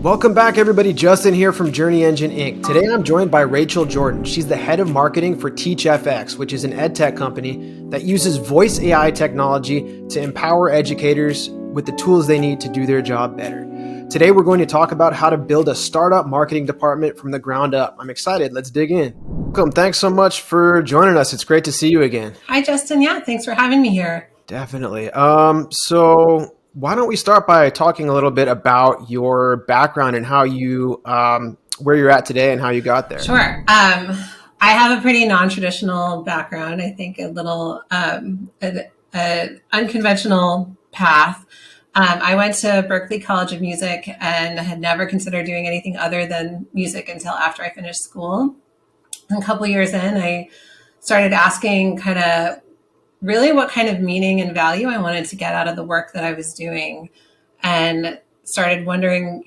Welcome back, everybody. Justin here from Journey Engine Inc. Today I'm joined by Rachel Jordan. She's the head of marketing for TeachFX, which is an edtech company that uses voice AI technology to empower educators with the tools they need to do their job better. Today we're going to talk about how to build a startup marketing department from the ground up. I'm excited. Let's dig in. Welcome. Thanks so much for joining us. It's great to see you again. Hi, Justin. Yeah, thanks for having me here. Definitely. So why don't we start by talking a little bit about your background and how you, where you're at today and how you got there? Sure. I have a pretty non-traditional background. I think a little an unconventional path. I went to Berklee College of Music and had never considered doing anything other than music until after I finished school. And a couple of years in, I started asking kind of really what kind of meaning and value I wanted to get out of the work that I was doing, and started wondering,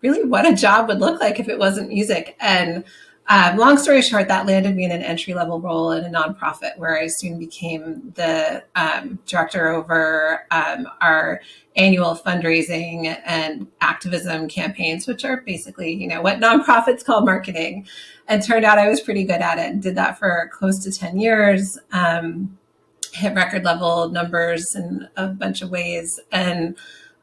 really what a job would look like if it wasn't music. And long story short, that landed me in an entry-level role in a nonprofit where I soon became the director over our annual fundraising and activism campaigns, which are basically, what nonprofits call marketing. And turned out I was pretty good at it and did that for close to 10 years. Hit record level numbers in a bunch of ways. And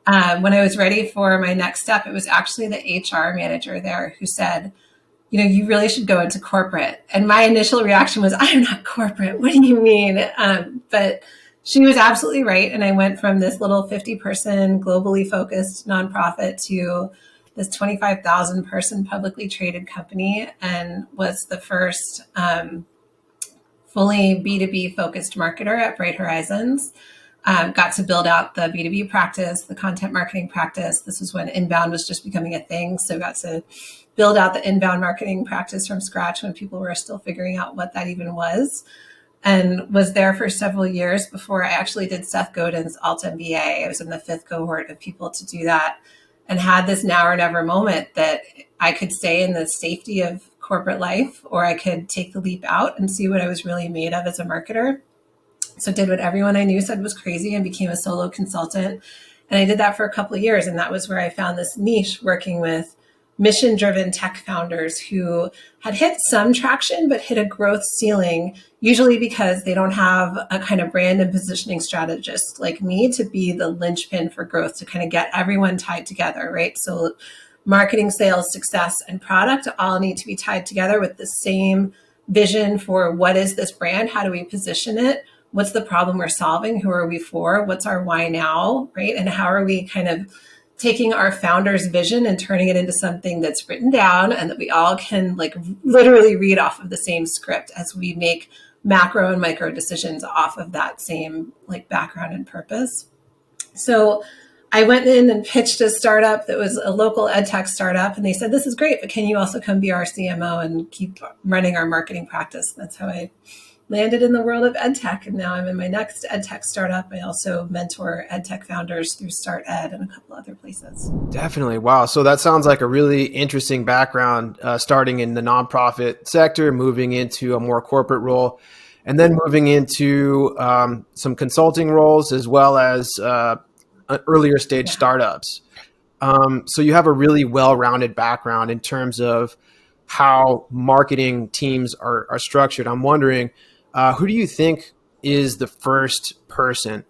when I was ready for my next step, it was actually the HR manager there who said, you really should go into corporate. And my initial reaction was, I'm not corporate. What do you mean? But she was absolutely right. And I went from this little 50-person globally focused nonprofit to this 25,000 person publicly traded company, and was the first fully B2B focused marketer at Bright Horizons. Got to build out the B2B practice, the content marketing practice. This was when inbound was just becoming a thing. So got to build out the inbound marketing practice from scratch when people were still figuring out what that even was. And was there for several years before I actually did Seth Godin's Alt MBA. I was in the 5th cohort of people to do that, and had this now or never moment that I could stay in the safety of corporate life, or I could take the leap out and see what I was really made of as a marketer. So did what everyone I knew said was crazy and became a solo consultant. And I did that for a couple of years. And that was where I found this niche working with mission-driven tech founders who had hit some traction, but hit a growth ceiling, usually because they don't have a kind of brand and positioning strategist like me to be the linchpin for growth, to kind of get everyone tied together, right? So marketing, sales, success, and product all need to be tied together with the same vision for what is this brand? How do we position it? What's the problem we're solving? Who are we for? What's our why now, right? And how are we kind of taking our founder's vision and turning it into something that's written down and that we all can literally read off of the same script as we make macro and micro decisions off of that same background and purpose. So I went in and pitched a startup that was a local edtech startup, and they said, this is great, but can you also come be our CMO and keep running our marketing practice? That's how I landed in the world of edtech, and now I'm in my next edtech startup. I also mentor edtech founders through Start Ed and a couple other places. Definitely. Wow. So that sounds like a really interesting background, starting in the nonprofit sector, moving into a more corporate role, and then moving into some consulting roles as well as earlier stage startups. So you have a really well-rounded background in terms of how marketing teams are structured. I'm wondering, who do you think is the first person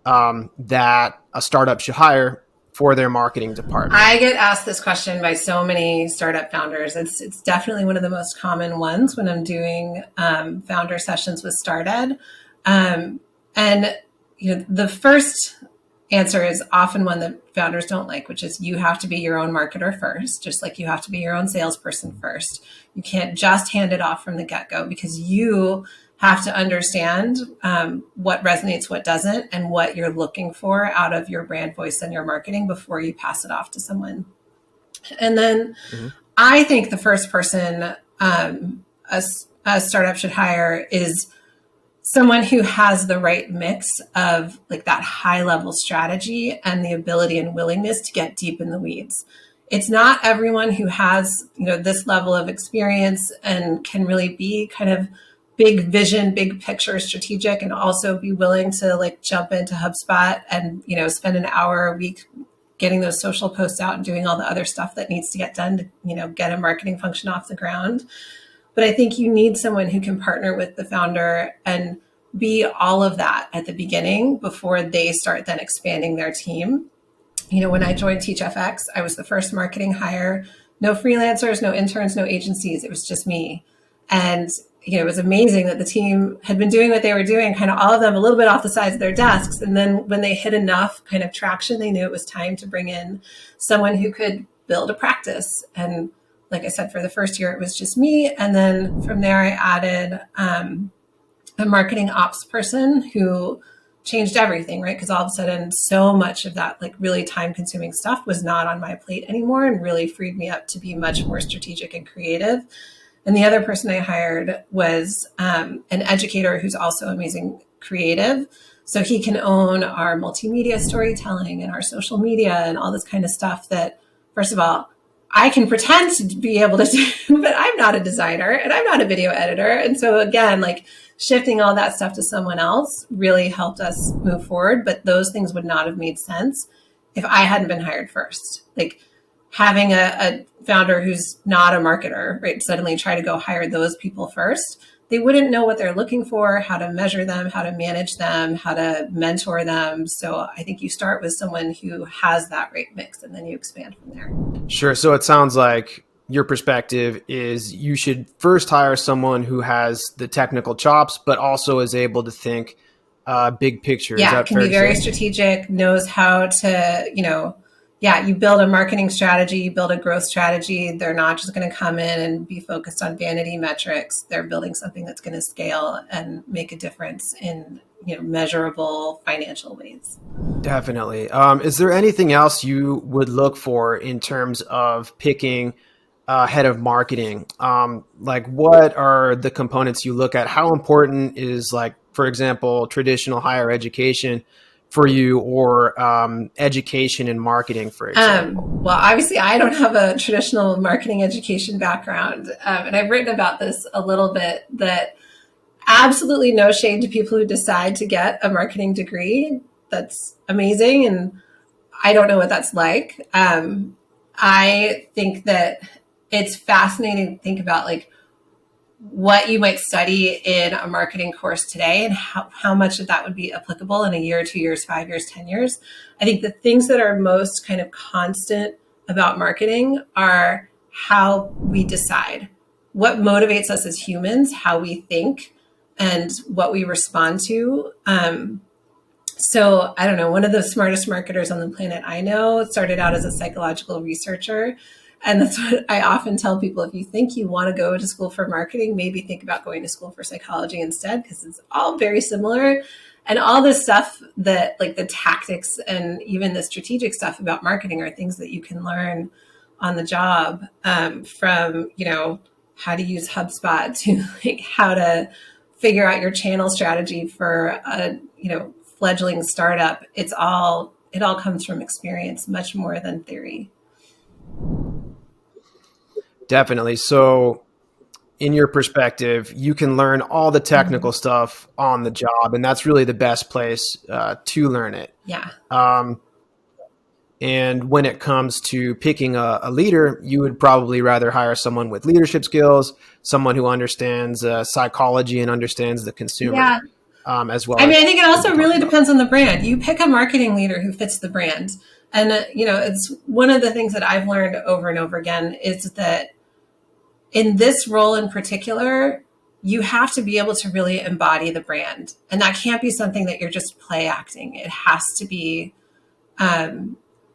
that a startup should hire for their marketing department? I get asked this question by so many startup founders. It's definitely one of the most common ones when I'm doing founder sessions with StartEd. And the first answer is often one that founders don't like, which is you have to be your own marketer first, just like you have to be your own salesperson first. You can't just hand it off from the get-go, because you have to understand what resonates, what doesn't, and what you're looking for out of your brand voice and your marketing before you pass it off to someone. And then I think the first person a startup should hire is someone who has the right mix of that high level strategy and the ability and willingness to get deep in the weeds. It's not everyone who has, this level of experience and can really be kind of big vision, big picture strategic, and also be willing to jump into HubSpot and, spend an hour a week getting those social posts out and doing all the other stuff that needs to get done to, get a marketing function off the ground. But I think you need someone who can partner with the founder and be all of that at the beginning before they start then expanding their team. When I joined TeachFX, I was the first marketing hire. No freelancers, no interns, no agencies. It was just me. And it was amazing that the team had been doing what they were doing, kind of all of them a little bit off the sides of their desks. And then when they hit enough kind of traction, they knew it was time to bring in someone who could build a practice. And like I said, for the first year, it was just me. And then from there, I added a marketing ops person who changed everything, right? Because all of a sudden, so much of that like really time consuming stuff was not on my plate anymore and really freed me up to be much more strategic and creative. And the other person I hired was an educator who's also amazing creative. So he can own our multimedia storytelling and our social media and all this kind of stuff that, first of all, I can pretend to be able to do, but I'm not a designer and I'm not a video editor. And so again, like shifting all that stuff to someone else really helped us move forward. But those things would not have made sense if I hadn't been hired first. Like having a founder who's not a marketer, right, suddenly try to go hire those people first. They wouldn't know what they're looking for, how to measure them, how to manage them, how to mentor them. So I think you start with someone who has that right mix and then you expand from there. Sure. So it sounds like your perspective is you should first hire someone who has the technical chops, but also is able to think big picture. Yeah, can be very strategic, knows how to, you build a marketing strategy, you build a growth strategy. They're not just going to come in and be focused on vanity metrics. They're building something that's going to scale and make a difference in measurable financial ways. Definitely. Is there anything else you would look for in terms of picking head of marketing? Like what are the components you look at? How important is, like, for example, traditional higher education for you, or education in marketing, for example? Well, obviously, I don't have a traditional marketing education background. And I've written about this a little bit, that absolutely no shade to people who decide to get a marketing degree. That's amazing. And I don't know what that's like. I think that it's fascinating to think about like what you might study in a marketing course today and how much of that would be applicable in a year, 2 years, 5 years, 10 years. I think the things that are most kind of constant about marketing are how we decide, what motivates us as humans, how we think, and what we respond to. So I don't know, one of the smartest marketers on the planet I know started out as a psychological researcher. And that's what I often tell people. If you think you want to go to school for marketing, maybe think about going to school for psychology instead, because it's all very similar. And all this stuff that like the tactics and even the strategic stuff about marketing are things that you can learn on the job, from, how to use HubSpot to like how to figure out your channel strategy for a, fledgling startup. It all comes from experience much more than theory. Definitely. So in your perspective, you can learn all the technical stuff on the job, and that's really the best place to learn it. Yeah. And when it comes to picking a leader, you would probably rather hire someone with leadership skills, someone who understands psychology and understands the consumer. Yeah. As well. I mean, I think it also really depends on the brand. You pick a marketing leader who fits the brand. And, it's one of the things that I've learned over and over again is that in this role in particular, you have to be able to really embody the brand. And that can't be something that you're just play acting. It has to be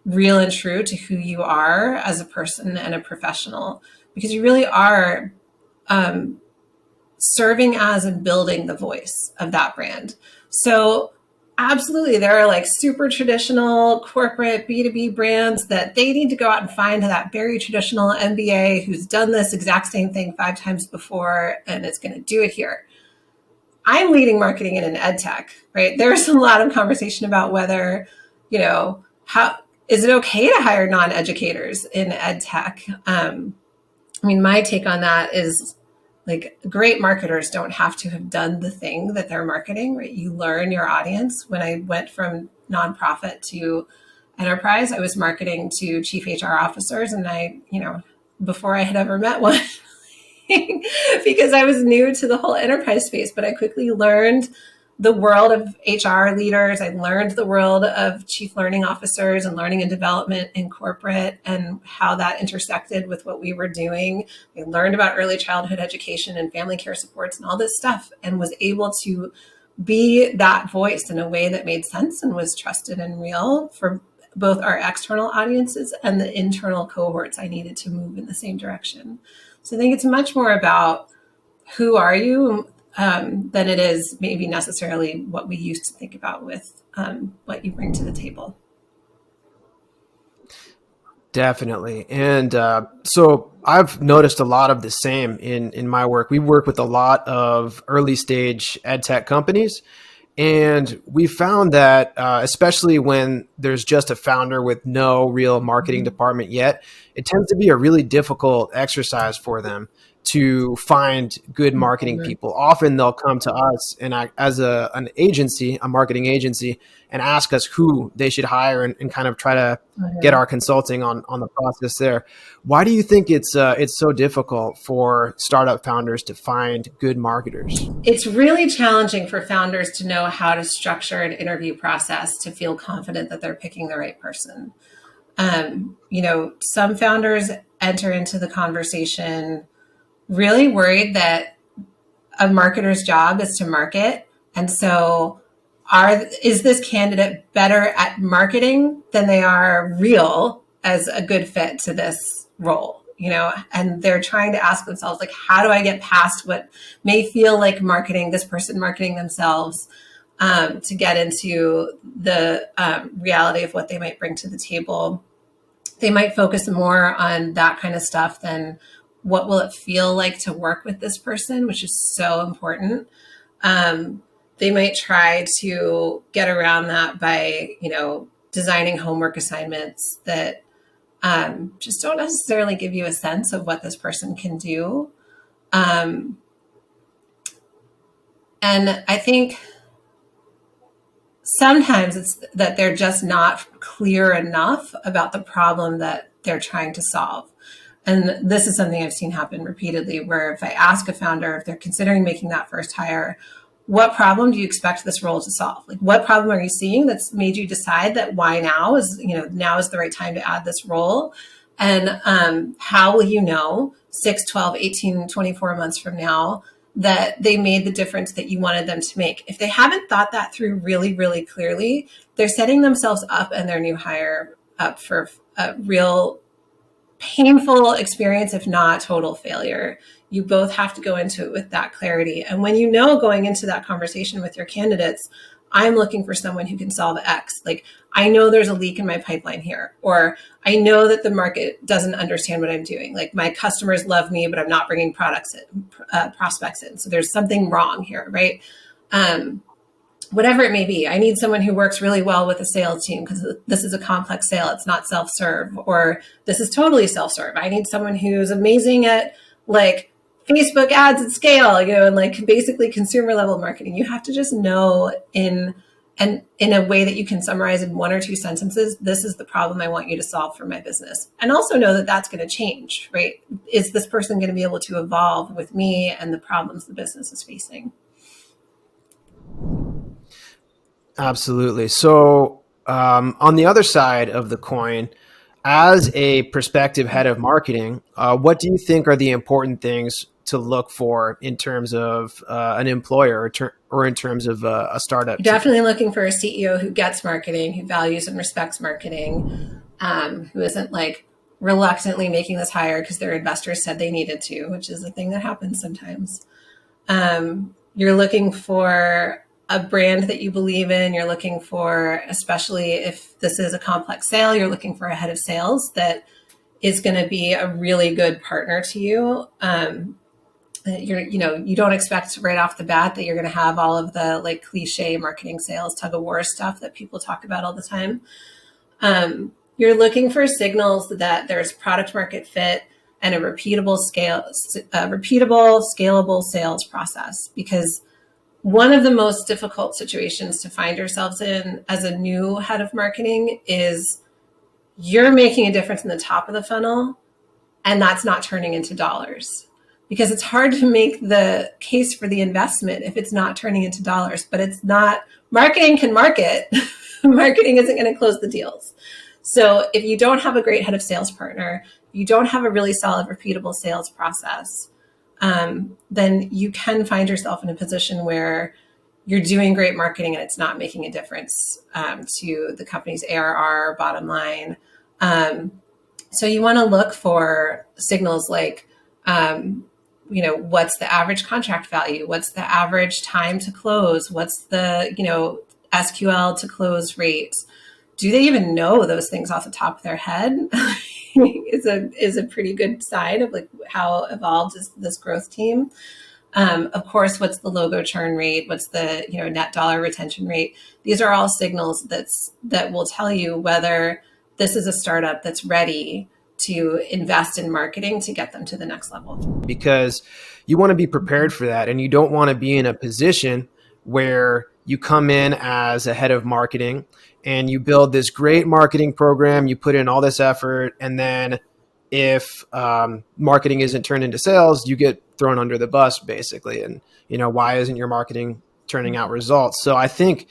real and true to who you are as a person and a professional, because you really are serving as and building the voice of that brand. So absolutely, there are like super traditional corporate B2B brands that they need to go out and find that very traditional MBA who's done this exact same thing 5 times before and is going to do it here. I'm leading marketing in an ed tech, right? There's a lot of conversation about whether, how is it okay to hire non-educators in ed tech? My take on that is, like, great marketers don't have to have done the thing that they're marketing, right? You learn your audience. When I went from nonprofit to enterprise. I was marketing to chief HR officers, and before I had ever met one, because I was new to the whole enterprise space, but I quickly learned the world of HR leaders. I learned the world of chief learning officers and learning and development in corporate and how that intersected with what we were doing. I learned about early childhood education and family care supports and all this stuff, and was able to be that voice in a way that made sense and was trusted and real for both our external audiences and the internal cohorts I needed to move in the same direction. So I think it's much more about who are you than it is maybe necessarily what we used to think about with what you bring to the table. Definitely. And so I've noticed a lot of the same in my work. We work with a lot of early stage ed tech companies. And we found that, especially when there's just a founder with no real marketing department yet, it tends to be a really difficult exercise for them to find good marketing people. Often they'll come to us and as an agency, a marketing agency, and ask us who they should hire and kind of try to get our consulting on the process there. Why do you think it's so difficult for startup founders to find good marketers? It's really challenging for founders to know how to structure an interview process to feel confident that they're picking the right person. Some founders enter into the conversation really worried that a marketer's job is to market. And so is this candidate better at marketing than they are real as a good fit to this role? And they're trying to ask themselves, like, how do I get past what may feel like marketing, this person marketing themselves, to get into the reality of what they might bring to the table? They might focus more on that kind of stuff than what will it feel like to work with this person, which is so important. They might try to get around that by, designing homework assignments that just don't necessarily give you a sense of what this person can do. And I think sometimes it's that they're just not clear enough about the problem that they're trying to solve. And this is something I've seen happen repeatedly, where if I ask a founder, if they're considering making that first hire, what problem do you expect this role to solve? Like, what problem are you seeing that's made you decide that now is the right time to add this role? And how will you know 6, 12, 18, 24 months from now that they made the difference that you wanted them to make? If they haven't thought that through really, really clearly, they're setting themselves up and their new hire up for a real painful experience, if not total failure. You both have to go into it with that clarity. And when going into that conversation with your candidates, I'm looking for someone who can solve X. Like, I know there's a leak in my pipeline here, or I know that the market doesn't understand what I'm doing. Like, my customers love me, but I'm not bringing prospects in. So there's something wrong here, right? Whatever it may be. I need someone who works really well with a sales team because this is a complex sale. It's not self-serve, or this is totally self-serve. I need someone who's amazing at like Facebook ads at scale, and like basically consumer level marketing. You have to just know in a way that you can summarize in 1 or 2 sentences, this is the problem I want you to solve for my business. And also know that that's going to change, right? Is this person going to be able to evolve with me and the problems the business is facing? Absolutely. So on the other side of the coin, as a prospective head of marketing, what do you think are the important things to look for in terms of an employer or in terms of a startup? Definitely looking for a CEO who gets marketing, who values and respects marketing, who isn't like reluctantly making this hire because their investors said they needed to, which is a thing that happens sometimes. You're looking for a brand that you believe in. You're looking for, especially if this is a complex sale, you're looking for a head of sales that is going to be a really good partner to you. You don't expect right off the bat that you're going to have all of the like cliche marketing sales tug of war stuff that people talk about all the time. You're looking for signals that there's product market fit and a repeatable, scalable sales process. Because one of the most difficult situations to find yourselves in as a new head of marketing is you're making a difference in the top of the funnel, and that's not turning into dollars, because it's hard to make the case for the investment if it's not turning into dollars. But it's not, marketing can market. Marketing isn't going to close the deals. So if you don't have a great head of sales partner, you don't have a really solid, repeatable sales process, then you can find yourself in a position where you're doing great marketing and it's not making a difference to the company's ARR bottom line. So you want to look for signals like, what's the average contract value? What's the average time to close? What's the, SQL to close rate? Do they even know those things off the top of their head? is a pretty good sign of like how evolved is this growth team. Of course, what's the logo churn rate? What's the net dollar retention rate? These are all signals that will tell you whether this is a startup that's ready to invest in marketing to get them to the next level. Because you want to be prepared for that, and you don't want to be in a position where you come in as a head of marketing and you build this great marketing program, you put in all this effort, and then if marketing isn't turned into sales, you get thrown under the bus, basically. And, why isn't your marketing turning out results? So I think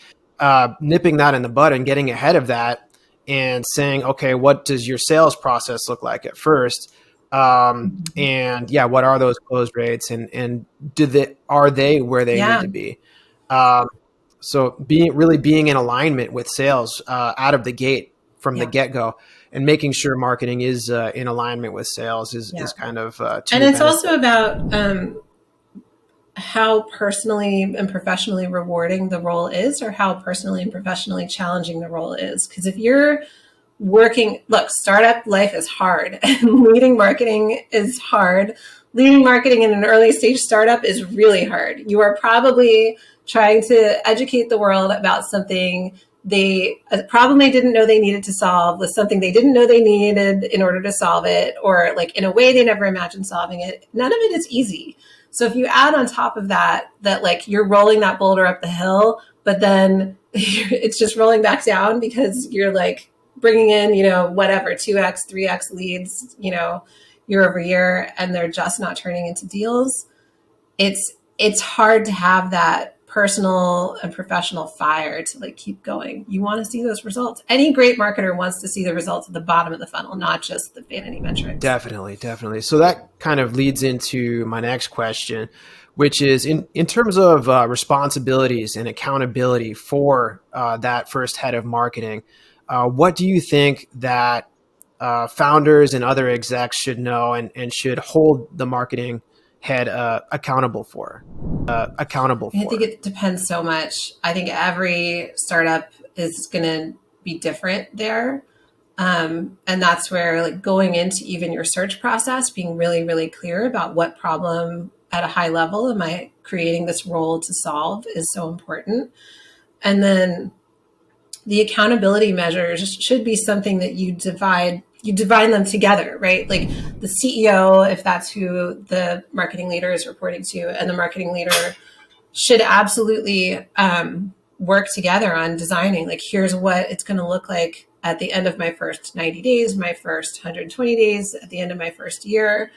nipping that in the bud and getting ahead of that and saying, okay, what does your sales process look like at first? And yeah, what are those close rates, and are they where they need to be? So being in alignment with sales out of the gate from the get-go, and making sure marketing is in alignment with sales is kind of to and it's benefit. also about how personally and professionally rewarding the role is, or how personally and professionally challenging the role is. Because if you're startup life is hard, and leading marketing is hard. Leading marketing in an early stage startup is really hard. You are probably trying to educate the world about something a problem they didn't know they needed to solve, with something they didn't know they needed in order to solve it, or like in a way they never imagined solving it. None of it is easy. So if you add on top of that like you're rolling that boulder up the hill, but then it's just rolling back down because you're like bringing in, 2x, 3x leads, year over year, and they're just not turning into deals. It's hard to have that personal and professional fire to like keep going. You want to see those results. Any great marketer wants to see the results at the bottom of the funnel, not just the vanity metrics. Definitely. So that kind of leads into my next question, which is in terms of responsibilities and accountability for that first head of marketing. What do you think that founders and other execs should know and should hold the marketing head accountable for? I think it depends so much. I think every startup is going to be different there. And that's where like going into even your search process, being really, really clear about what problem at a high level am I creating this role to solve is so important. And then the accountability measures should be something that you divide them together, right? Like the CEO, if that's who the marketing leader is reporting to, and the marketing leader should absolutely work together on designing, like, here's what it's going to look like at the end of my first 90 days, my first 120 days, at the end of my first year,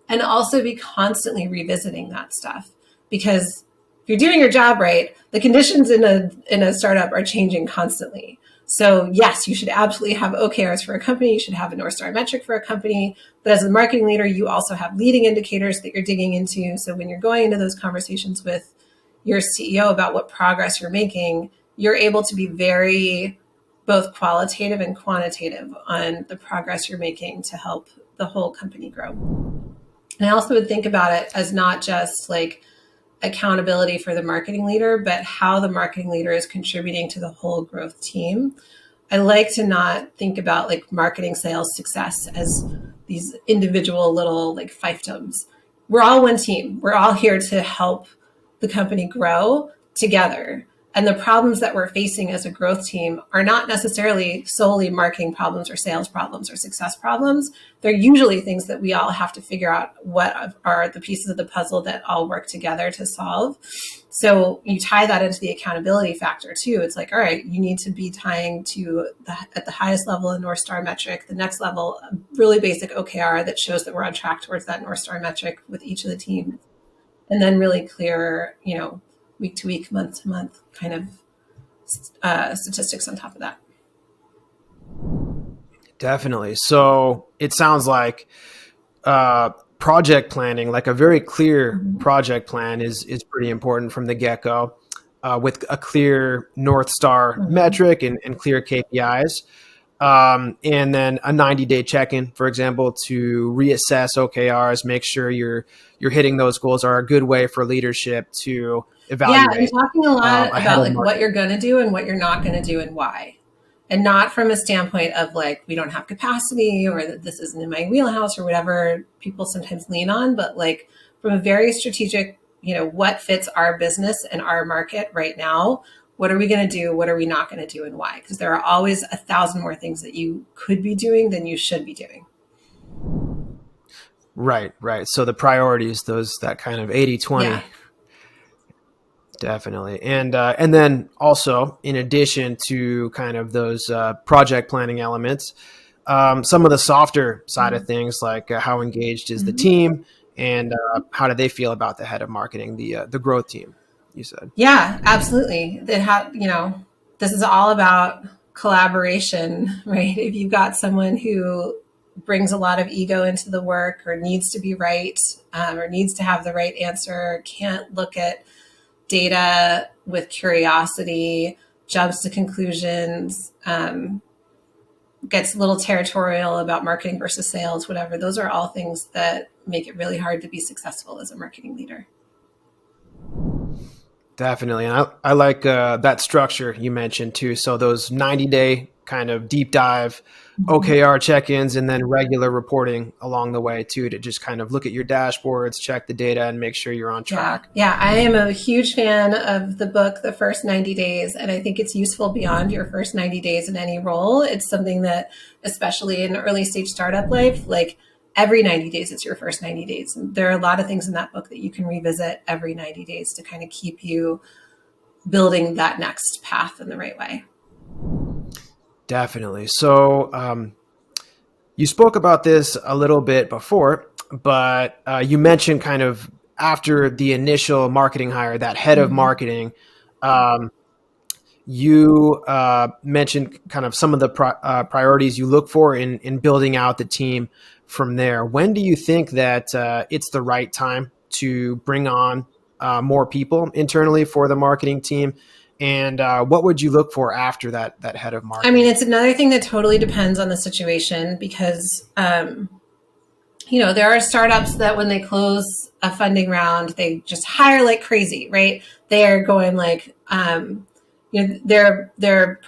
and also be constantly revisiting that stuff. Because if you're doing your job right, the conditions in a startup are changing constantly. So yes, you should absolutely have OKRs for a company. You should have a North Star metric for a company. But as a marketing leader, you also have leading indicators that you're digging into. So when you're going into those conversations with your CEO about what progress you're making, you're able to be very both qualitative and quantitative on the progress you're making to help the whole company grow. And I also would think about it as not just like accountability for the marketing leader, but how the marketing leader is contributing to the whole growth team. I like to not think about like marketing sales success as these individual little like fiefdoms. We're all one team. We're all here to help the company grow together. And the problems that we're facing as a growth team are not necessarily solely marketing problems or sales problems or success problems. They're usually things that we all have to figure out what are the pieces of the puzzle that all work together to solve. So you tie that into the accountability factor too. It's like, all right, you need to be tying to at the highest level a North Star metric, the next level, a really basic OKR that shows that we're on track towards that North Star metric with each of the teams. And then really clear, week to week, month to month kind of statistics on top of that. Definitely. So it sounds like project planning, like a very clear project plan, is pretty important from the get go, with a clear North Star metric and clear KPIs. And then a 90-day check-in, for example, to reassess OKRs, make sure you're hitting those goals, are a good way for leadership to Yeah, and evaluate talking a lot ahead about of like what market. you're going to do and what you're not going to do and why. And not from a standpoint of like, we don't have capacity or that this isn't in my wheelhouse or whatever people sometimes lean on, but like from a very strategic, what fits our business and our market right now? What are we going to do? What are we not going to do and why? Because there are always 1,000 more things that you could be doing than you should be doing. Right, right. So the priorities, that kind of 80/20. Yeah. Definitely. And then also, in addition to kind of those project planning elements, some of the softer side of things, like how engaged is the team, and how do they feel about the head of marketing, the growth team, you said. Yeah, absolutely. This is all about collaboration, right? If you've got someone who brings a lot of ego into the work or needs to be right, or needs to have the right answer, can't look at data with curiosity, jumps to conclusions, gets a little territorial about marketing versus sales, whatever. Those are all things that make it really hard to be successful as a marketing leader. Definitely. And I like that structure you mentioned too. So those 90-day kind of deep dive OKR check-ins, and then regular reporting along the way too, to just kind of look at your dashboards, check the data, and make sure you're on track. Yeah. I am a huge fan of the book, The First 90 Days, and I think it's useful beyond your first 90 days in any role. It's something that, especially in early stage startup life, like every 90 days, it's your first 90 days. And there are a lot of things in that book that you can revisit every 90 days to kind of keep you building that next path in the right way. Definitely. So you spoke about this a little bit before, but you mentioned kind of after the initial marketing hire, that head of marketing, you mentioned kind of some of the priorities you look for in building out the team from there. When do you think that it's the right time to bring on more people internally for the marketing team? And what would you look for after that head of marketing? I mean, it's another thing that totally depends on the situation because, there are startups that when they close a funding round, they just hire like crazy, right? They are going like, they're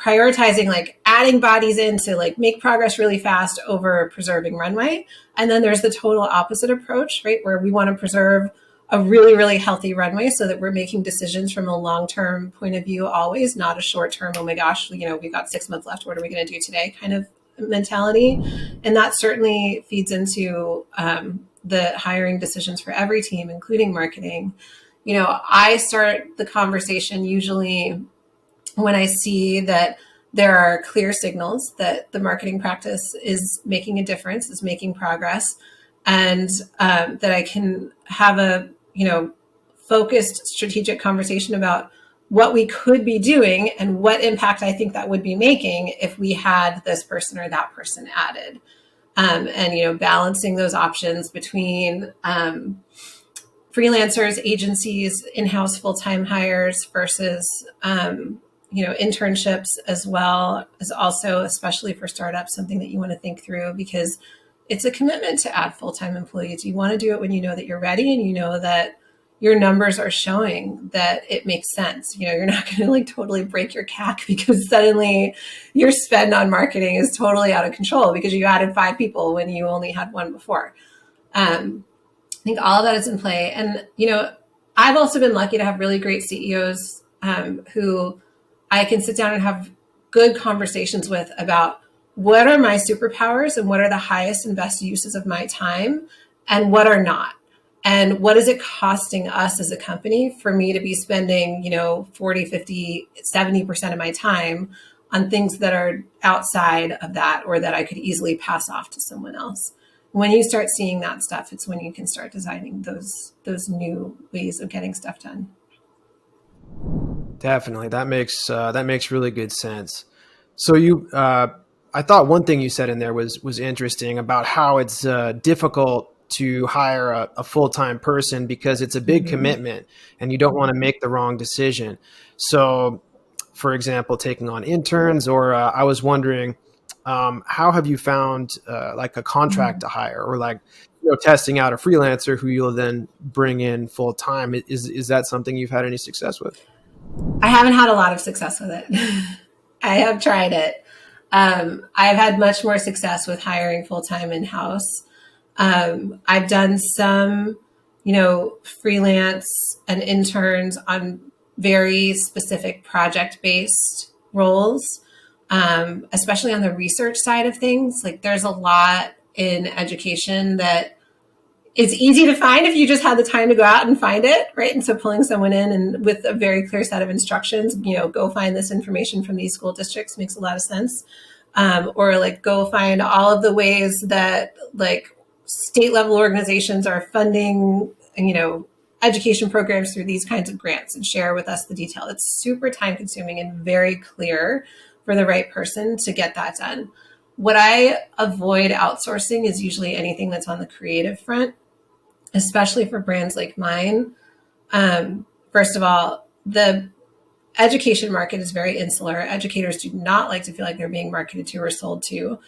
prioritizing like adding bodies in to like make progress really fast over preserving runway. And then there's the total opposite approach, right? Where we want to preserve a really, really healthy runway so that we're making decisions from a long-term point of view, always not a short-term, oh my gosh, we've got 6 months left. What are we going to do today kind of mentality. And that certainly feeds into the hiring decisions for every team, including marketing. I start the conversation usually when I see that there are clear signals that the marketing practice is making a difference, is making progress, and that I can have a focused strategic conversation about what we could be doing and what impact I think that would be making if we had this person or that person added. And balancing those options between freelancers, agencies, in-house full-time hires versus internships as well is also, especially for startups, something that you want to think through because it's a commitment to add full-time employees. You want to do it when you know that you're ready and you know that your numbers are showing that it makes sense. You're not going to like totally break your CAC because suddenly your spend on marketing is totally out of control because you added 5 people when you only had 1 before. I think all of that is in play. And, I've also been lucky to have really great CEOs who I can sit down and have good conversations with about what are my superpowers and what are the highest and best uses of my time and what are not. And what is it costing us as a company for me to be spending, 40, 50, 70% of my time on things that are outside of that or that I could easily pass off to someone else. When you start seeing that stuff, it's when you can start designing those new ways of getting stuff done. Definitely, that makes really good sense. So I thought one thing you said in there was interesting about how it's difficult to hire a full time person because it's a big Mm-hmm. commitment, and you don't want to make the wrong decision. So, for example, taking on interns, or I was wondering, how have you found like a contract to hire, or like testing out a freelancer who you'll then bring in full time? Is that something you've had any success with? I haven't had a lot of success with it. I have tried it. I've had much more success with hiring full time in house. I've done some, freelance and interns on very specific project based roles, especially on the research side of things. Like there's a lot in education that it's easy to find if you just have the time to go out and find it, right? And so pulling someone in and with a very clear set of instructions, go find this information from these school districts makes a lot of sense. Or like go find all of the ways that like state level organizations are funding, education programs through these kinds of grants and share with us the detail. It's super time consuming and very clear for the right person to get that done. What I avoid outsourcing is usually anything that's on the creative front, especially for brands like mine. First of all, the education market is very insular. Educators do not like to feel like they're being marketed to or sold to.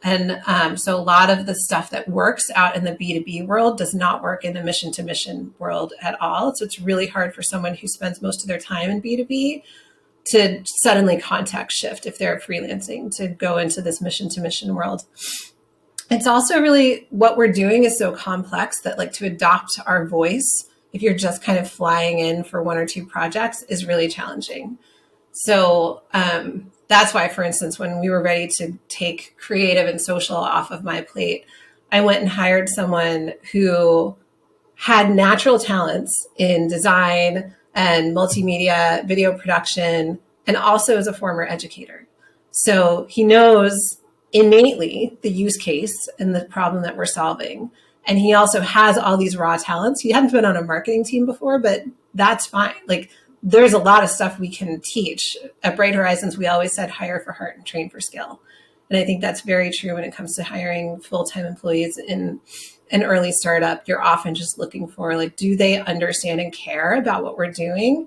And so a lot of the stuff that works out in the B2B world does not work in the mission to mission world at all. So it's really hard for someone who spends most of their time in B2B to suddenly context shift if they're freelancing to go into this mission to mission world. It's also really what we're doing is so complex that like to adopt our voice, if you're just kind of flying in for one or two projects, is really challenging. So that's why, for instance, when we were ready to take creative and social off of my plate, I went and hired someone who had natural talents in design and multimedia, video production, and also as a former educator. So he knows innately the use case and the problem that we're solving. And he also has all these raw talents. He hadn't been on a marketing team before, but that's fine. Like there's a lot of stuff we can teach. At Bright Horizons, we always said hire for heart and train for skill. And I think that's very true when it comes to hiring full-time employees in an early startup. You're often just looking for like, do they understand and care about what we're doing?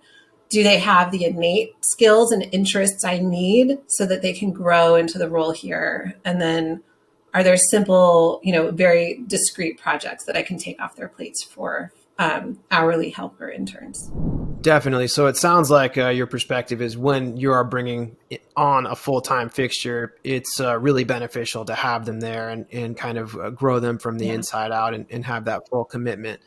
Do they have the innate skills and interests I need so that they can grow into the role here? And then are there simple, very discrete projects that I can take off their plates for hourly helper interns? Definitely. So it sounds like your perspective is when you are bringing on a full time fixture, it's really beneficial to have them there and kind of grow them from the Yeah. inside out and have that full commitment.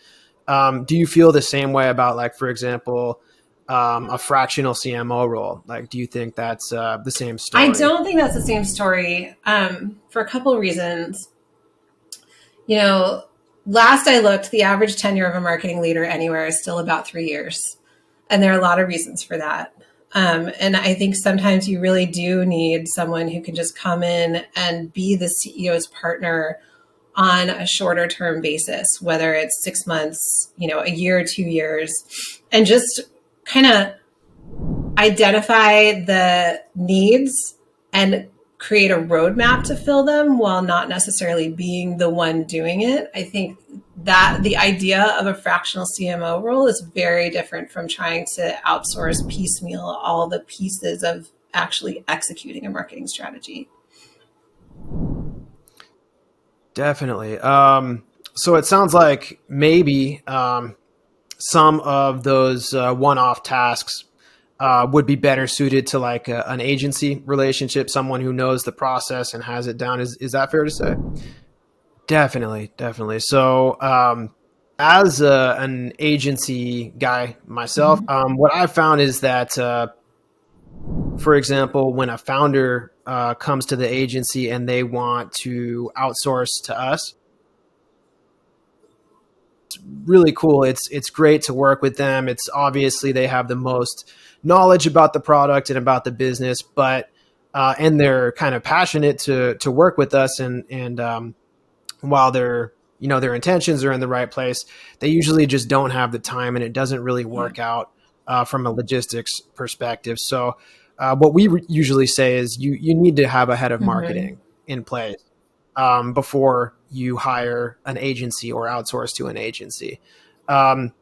Do you feel the same way about, like, for example, a fractional CMO role? Like, do you think that's the same I story? don't think that's the same story for a couple of reasons. You know, last I looked, the average tenure of a marketing leader anywhere is still about 3 years. And there are a lot of reasons for that. And I think sometimes you really do need someone who can just come in and be the CEO's partner on a shorter term basis, whether it's 6 months, a year, 2 years, and just kind of identify the needs and create a roadmap to fill them while not necessarily being the one doing it. I think that the idea of a fractional CMO role is very different from trying to outsource piecemeal all the pieces of actually executing a marketing strategy. Definitely. So it sounds like maybe some of those one-off tasks would be better suited to like an agency relationship, someone who knows the process and has it down. Is that fair to say? Definitely, definitely. So As an agency guy myself, Mm-hmm. what I've found is that, for example, when a founder comes to the agency and they want to outsource to us, really cool. It's great to work with them. It's obviously they have the most knowledge about the product and about the business, but and they're kind of passionate to work with us, and while their intentions are in the right place, they usually just don't have the time, and it doesn't really Yeah. work out from a logistics perspective. So, what we usually say is you need to have a head of Mm-hmm. marketing in place before you hire an agency or outsource to an agency. Um,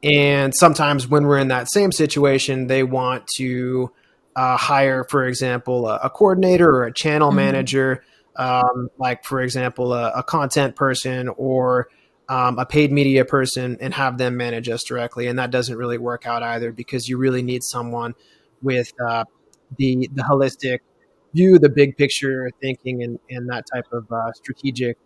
and sometimes when we're in that same situation, they want to hire, for example, a coordinator or a channel Mm-hmm. manager, like, for example, a content person or a paid media person, and have them manage us directly. And that doesn't really work out either, because you really need someone with the holistic view, the big picture thinking, and that type of strategic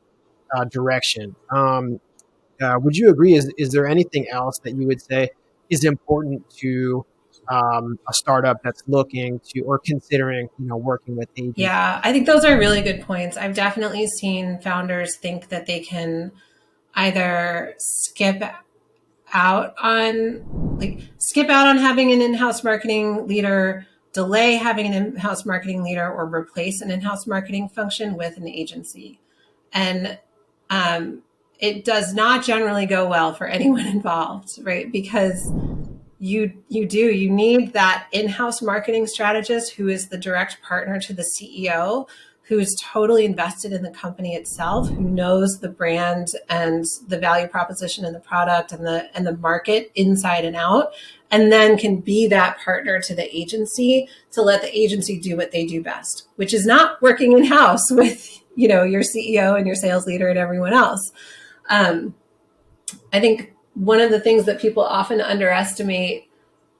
direction. Would you agree? Is there anything else that you would say is important to a startup that's looking to or considering, working with agents? Yeah, I think those are really good points. I've definitely seen founders think that they can either out on skip out on having an in-house marketing leader, delay having an in-house marketing leader, or replace an in-house marketing function with an agency. And um, it does not generally go well for anyone involved, right? Because you need that in-house marketing strategist who is the direct partner to the CEO, who is totally invested in the company itself, who knows the brand and the value proposition and the product and the market inside and out, and then can be that partner to the agency to let the agency do what they do best, which is not working in-house with your CEO and your sales leader and everyone else. um, I think one of the things that people often underestimate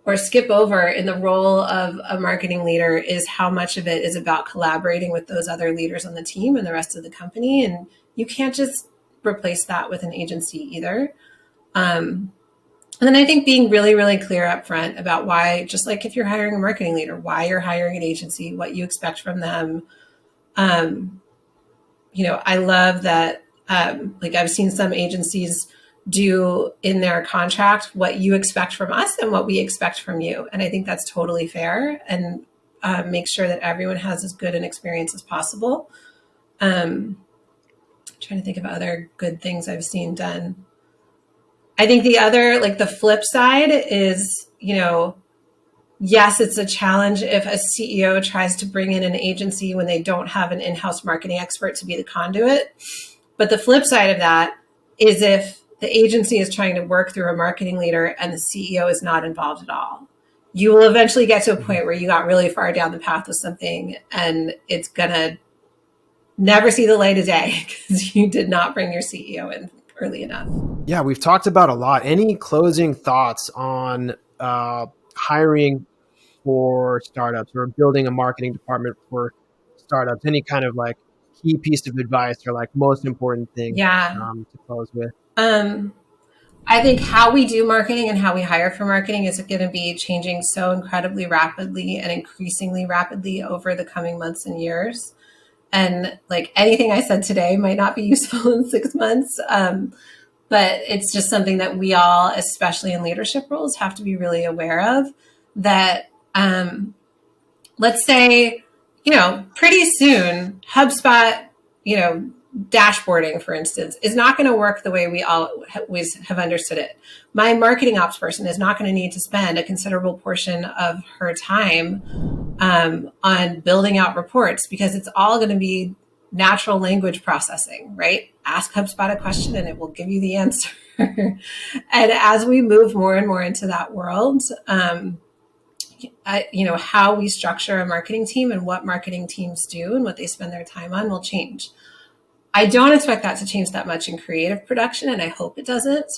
or skip over in the role of a marketing leader is how much of it is about collaborating with those other leaders on the team and the rest of the company. And you can't just replace that with an agency either. And then I think being really, really clear up front about why, just like if you're hiring a marketing leader, why you're hiring an agency, what you expect from them. Um, I love that. Like I've seen some agencies do in their contract what you expect from us and what we expect from you. And I think that's totally fair, and make sure that everyone has as good an experience as possible. Trying to think of other good things I've seen done. I think the other, like the flip side is, yes, it's a challenge if a CEO tries to bring in an agency when they don't have an in-house marketing expert to be the conduit. But the flip side of that is if the agency is trying to work through a marketing leader and the CEO is not involved at all. You will eventually get to a Mhm. point where you got really far down the path with something and it's going to never see the light of day because you did not bring your CEO in early enough. Yeah, we've talked about a lot. Any closing thoughts on hiring for startups or building a marketing department for startups? Any kind of like key piece of advice or like most important thing Yeah. to close with? Um, I think how we do marketing and how we hire for marketing is going to be changing so incredibly rapidly and increasingly rapidly over the coming months and years. And like anything I said today might not be useful in 6 months. But it's just something that we all, especially in leadership roles, have to be really aware of. That let's say, pretty soon, HubSpot, dashboarding, for instance, is not going to work the way we always have understood it. My marketing ops person is not going to need to spend a considerable portion of her time on building out reports because it's all going to be natural language processing, right? Ask HubSpot a question and it will give you the answer. And as we move more and more into that world, how we structure a marketing team and what marketing teams do and what they spend their time on will change. I don't expect that to change that much in creative production, and I hope it doesn't.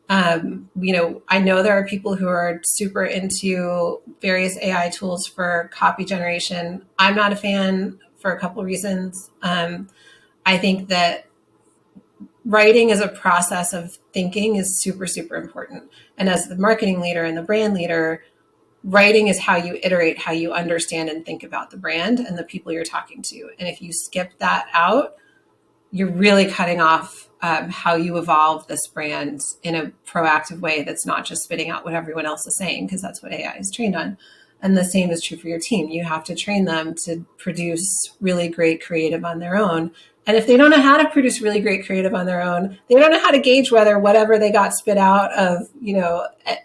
I know there are people who are super into various AI tools for copy generation. I'm not a fan for a couple of reasons. I think that writing as a process of thinking is super, super important. And as the marketing leader and the brand leader, writing is how you iterate, how you understand and think about the brand and the people you're talking to. And if you skip that out, you're really cutting off how you evolve this brand in a proactive way that's not just spitting out what everyone else is saying, because that's what AI is trained on. And the same is true for your team. You have to train them to produce really great creative on their own. And if they don't know how to produce really great creative on their own, they don't know how to gauge whether whatever they got spit out of,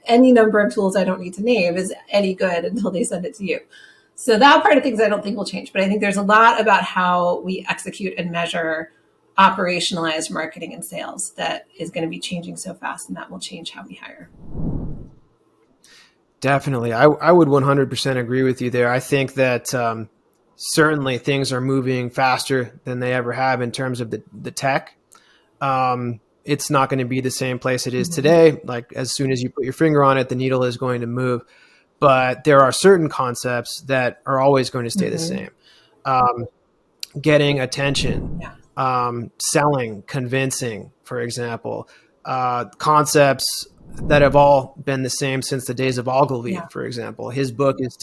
any number of tools I don't need to name is any good until they send it to you. So that part of things I don't think will change. But I think there's a lot about how we execute and measure operationalized marketing and sales that is going to be changing so fast, and that will change how we hire. Definitely. I would 100% agree with you there. I think that certainly things are moving faster than they ever have in terms of the tech. It's not going to be the same place it is today. Like as soon as you put your finger on it, the needle is going to move. But there are certain concepts that are always going to stay the same. Getting attention, selling, convincing, for example, concepts that have all been the same since the days of Ogilvy, for example. His book is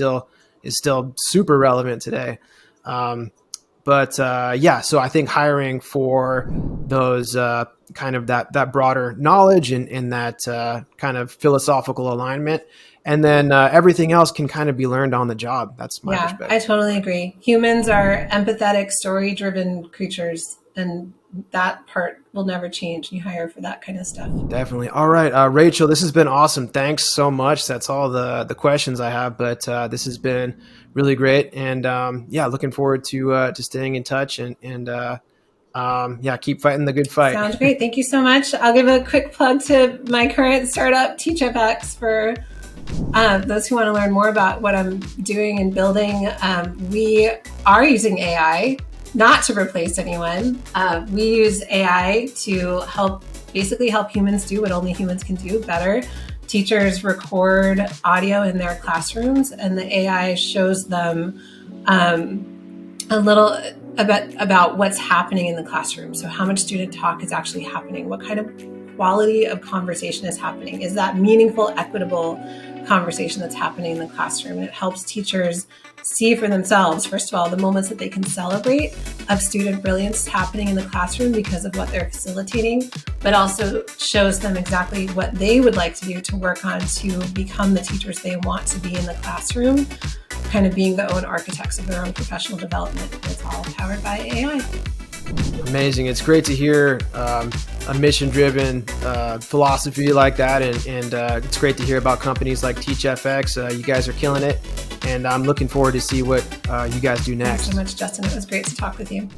still super relevant today. So I think hiring for those kind of that broader knowledge and that kind of philosophical alignment. And then everything else can kind of be learned on the job. That's my perspective. I totally agree. Humans are empathetic, story-driven creatures, and that part will never change. You hire for that kind of stuff. Definitely. All right, Rachel, this has been awesome. Thanks so much. That's all the questions I have, but this has been really great. And looking forward to staying in touch and keep fighting the good fight. Sounds great. Thank you so much. I'll give a quick plug to my current startup, TeachFX, for those who want to learn more about what I'm doing and building. We are using AI not to replace anyone. We use AI to help humans do what only humans can do better. Teachers record audio in their classrooms, and the AI shows them a little about what's happening in the classroom. So how much student talk is actually happening? What kind of quality of conversation is happening? Is that meaningful, equitable conversation that's happening in the classroom? And it helps teachers see for themselves, first of all, the moments that they can celebrate of student brilliance happening in the classroom because of what they're facilitating, but also shows them exactly what they would like to do to work on to become the teachers they want to be in the classroom, kind of being the own architects of their own professional development. It's all powered by AI. Amazing. It's great to hear a mission-driven philosophy like that, and it's great to hear about companies like TeachFX. You guys are killing it, and I'm looking forward to see what you guys do next. Thanks so much, Justin. It was great to talk with you.